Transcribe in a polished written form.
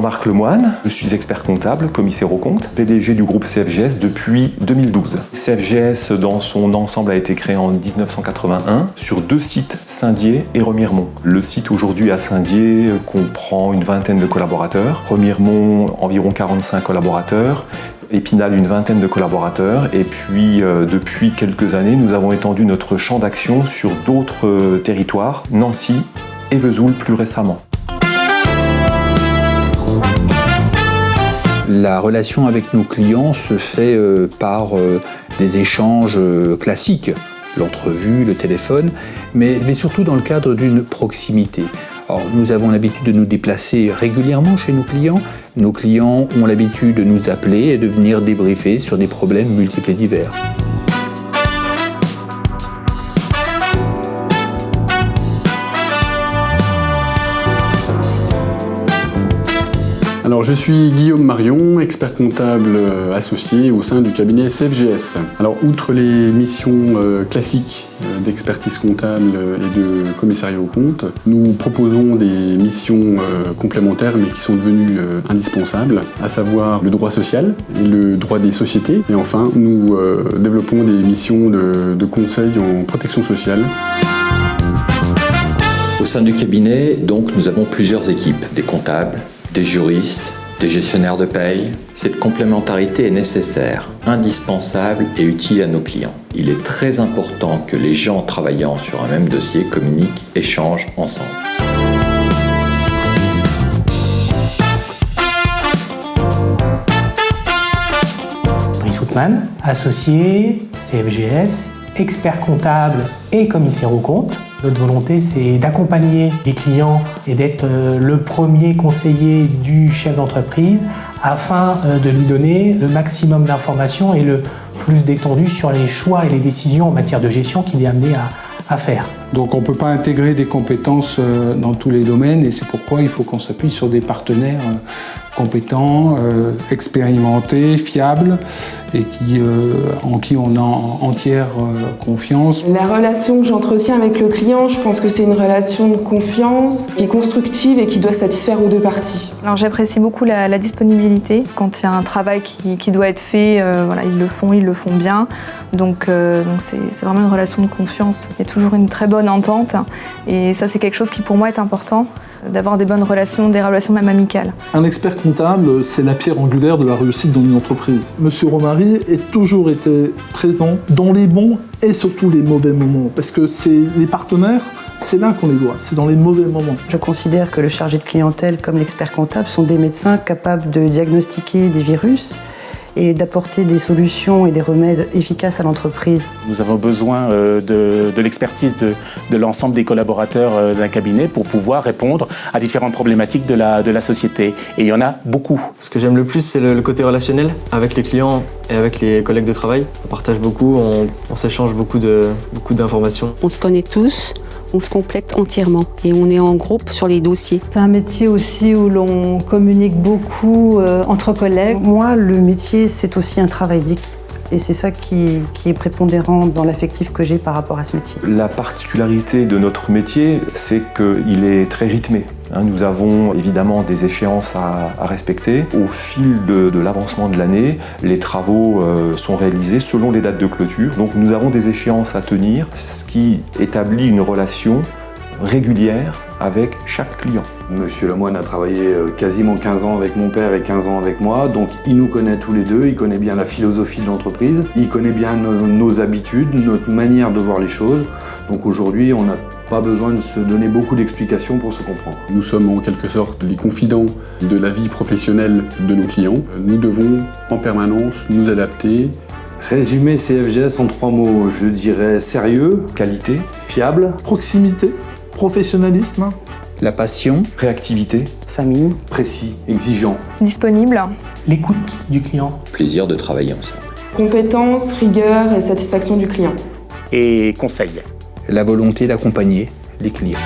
Jean-Marc Lemoine, je suis expert comptable, commissaire aux comptes, PDG du groupe CFGS depuis 2012. CFGS dans son ensemble a été créé en 1981 sur 2 sites, Saint-Dié et Remiremont. Le site aujourd'hui à Saint-Dié comprend une vingtaine de collaborateurs, Remiremont environ 45 collaborateurs, Épinal une vingtaine de collaborateurs et puis depuis quelques années nous avons étendu notre champ d'action sur d'autres territoires, Nancy et Vesoul plus récemment. La relation avec nos clients se fait par des échanges classiques, l'entrevue, le téléphone, mais surtout dans le cadre d'une proximité. Alors, nous avons l'habitude de nous déplacer régulièrement chez nos clients. Nos clients ont l'habitude de nous appeler et de venir débriefer sur des problèmes multiples et divers. Alors je suis Guillaume Marion, expert comptable associé au sein du cabinet CFGS. Alors outre les missions classiques d'expertise comptable et de commissariat aux comptes, nous proposons des missions complémentaires mais qui sont devenues indispensables, à savoir le droit social et le droit des sociétés. Et enfin, nous développons des missions de conseil en protection sociale. Au sein du cabinet, donc, nous avons plusieurs équipes, des comptables, des juristes, des gestionnaires de paye. Cette complémentarité est nécessaire, indispensable et utile à nos clients. Il est très important que les gens travaillant sur un même dossier communiquent, échangent ensemble. Brice Houtman, associé, CFGS, expert comptable et commissaire aux comptes. Notre volonté, c'est d'accompagner les clients et d'être le premier conseiller du chef d'entreprise afin de lui donner le maximum d'informations et le plus détendu sur les choix et les décisions en matière de gestion qu'il est amené à faire. Donc on ne peut pas intégrer des compétences dans tous les domaines et c'est pourquoi il faut qu'on s'appuie sur des partenaires compétents, expérimentés, fiables et en qui on a entière confiance. La relation que j'entretiens avec le client, je pense que c'est une relation de confiance qui est constructive et qui doit satisfaire aux deux parties. Alors j'apprécie beaucoup la disponibilité. Quand il y a un travail qui doit être fait, voilà, ils le font bien. Donc c'est vraiment une relation de confiance. Il y a toujours une très bonne entente et ça c'est quelque chose qui pour moi est important, d'avoir des bonnes relations, des relations même amicales. Un expert comptable, c'est la pierre angulaire de la réussite dans une entreprise. Monsieur Romary a toujours été présent dans les bons et surtout les mauvais moments, parce que c'est les partenaires, c'est là qu'on les voit, c'est dans les mauvais moments. Je considère que le chargé de clientèle comme l'expert comptable sont des médecins capables de diagnostiquer des virus et d'apporter des solutions et des remèdes efficaces à l'entreprise. Nous avons besoin de l'expertise de l'ensemble des collaborateurs d'un cabinet pour pouvoir répondre à différentes problématiques de la société. Et il y en a beaucoup. Ce que j'aime le plus, c'est le côté relationnel avec les clients et avec les collègues de travail. On partage beaucoup, on s'échange beaucoup d'informations. On se connaît tous. On se complète entièrement et on est en groupe sur les dossiers. C'est un métier aussi où l'on communique beaucoup entre collègues. Moi, le métier, c'est aussi un travail d'équipe. Et c'est ça qui est prépondérant dans l'affectif que j'ai par rapport à ce métier. La particularité de notre métier, c'est qu'il est très rythmé. Nous avons évidemment des échéances à respecter. Au fil de l'avancement de l'année, les travaux sont réalisés selon les dates de clôture. Donc nous avons des échéances à tenir, ce qui établit une relation régulière avec chaque client. Monsieur Lemoine a travaillé quasiment 15 ans avec mon père et 15 ans avec moi, donc il nous connaît tous les deux, il connaît bien la philosophie de l'entreprise, il connaît bien nos habitudes, notre manière de voir les choses. Donc aujourd'hui, on n'a pas besoin de se donner beaucoup d'explications pour se comprendre. Nous sommes en quelque sorte les confidents de la vie professionnelle de nos clients. Nous devons en permanence nous adapter. Résumer CFGS en 3 mots, je dirais sérieux, qualité, fiable, proximité, professionnalisme, la passion, réactivité, famille, précis, exigeant, disponible, l'écoute du client, plaisir de travailler ensemble, compétence, rigueur et satisfaction du client. Et conseil. La volonté d'accompagner les clients.